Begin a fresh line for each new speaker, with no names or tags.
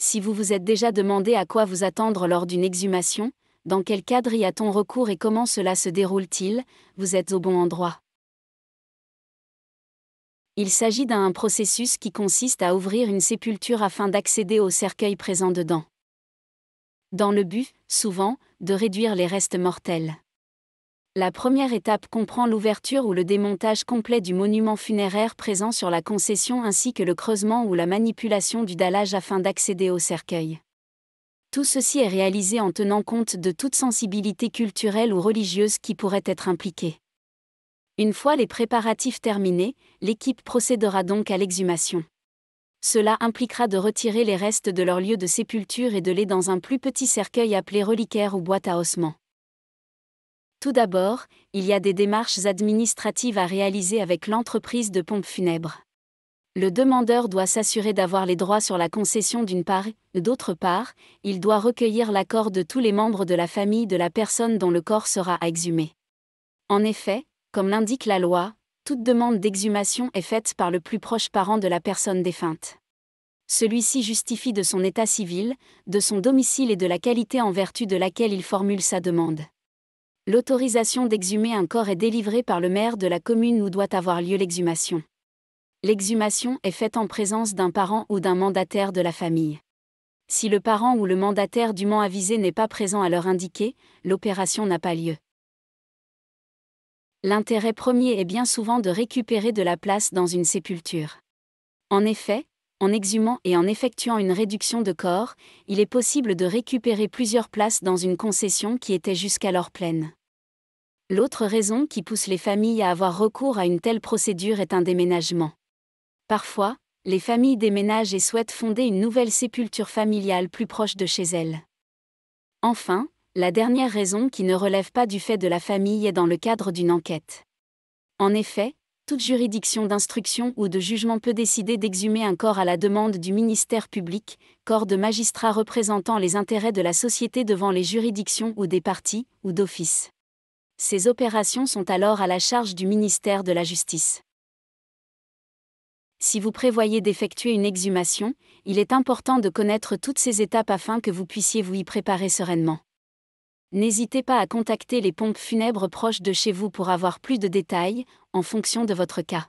Si vous vous êtes déjà demandé à quoi vous attendre lors d'une exhumation, dans quel cadre y a-t-on recours et comment cela se déroule-t-il, vous êtes au bon endroit. Il s'agit d'un processus qui consiste à ouvrir une sépulture afin d'accéder au cercueil présent dedans. Dans le but, souvent, de réduire les restes mortels. La première étape comprend l'ouverture ou le démontage complet du monument funéraire présent sur la concession ainsi que le creusement ou la manipulation du dallage afin d'accéder au cercueil. Tout ceci est réalisé en tenant compte de toute sensibilité culturelle ou religieuse qui pourrait être impliquée. Une fois les préparatifs terminés, l'équipe procédera donc à l'exhumation. Cela impliquera de retirer les restes de leur lieu de sépulture et de les dans un plus petit cercueil appelé reliquaire ou boîte à ossements. Tout d'abord, il y a des démarches administratives à réaliser avec l'entreprise de pompes funèbres. Le demandeur doit s'assurer d'avoir les droits sur la concession d'une part, d'autre part, il doit recueillir l'accord de tous les membres de la famille de la personne dont le corps sera exhumé. En effet, comme l'indique la loi, toute demande d'exhumation est faite par le plus proche parent de la personne défunte. Celui-ci justifie de son état civil, de son domicile et de la qualité en vertu de laquelle il formule sa demande. L'autorisation d'exhumer un corps est délivrée par le maire de la commune où doit avoir lieu l'exhumation. L'exhumation est faite en présence d'un parent ou d'un mandataire de la famille. Si le parent ou le mandataire dûment avisé n'est pas présent à l'heure indiquée, l'opération n'a pas lieu. L'intérêt premier est bien souvent de récupérer de la place dans une sépulture. En effet, en exhumant et en effectuant une réduction de corps, il est possible de récupérer plusieurs places dans une concession qui était jusqu'alors pleine. L'autre raison qui pousse les familles à avoir recours à une telle procédure est un déménagement. Parfois, les familles déménagent et souhaitent fonder une nouvelle sépulture familiale plus proche de chez elles. Enfin, la dernière raison qui ne relève pas du fait de la famille est dans le cadre d'une enquête. En effet, toute juridiction d'instruction ou de jugement peut décider d'exhumer un corps à la demande du ministère public, corps de magistrats représentant les intérêts de la société devant les juridictions ou des parties, ou d'office. Ces opérations sont alors à la charge du ministère de la Justice. Si vous prévoyez d'effectuer une exhumation, il est important de connaître toutes ces étapes afin que vous puissiez vous y préparer sereinement. N'hésitez pas à contacter les pompes funèbres proches de chez vous pour avoir plus de détails, en fonction de votre cas.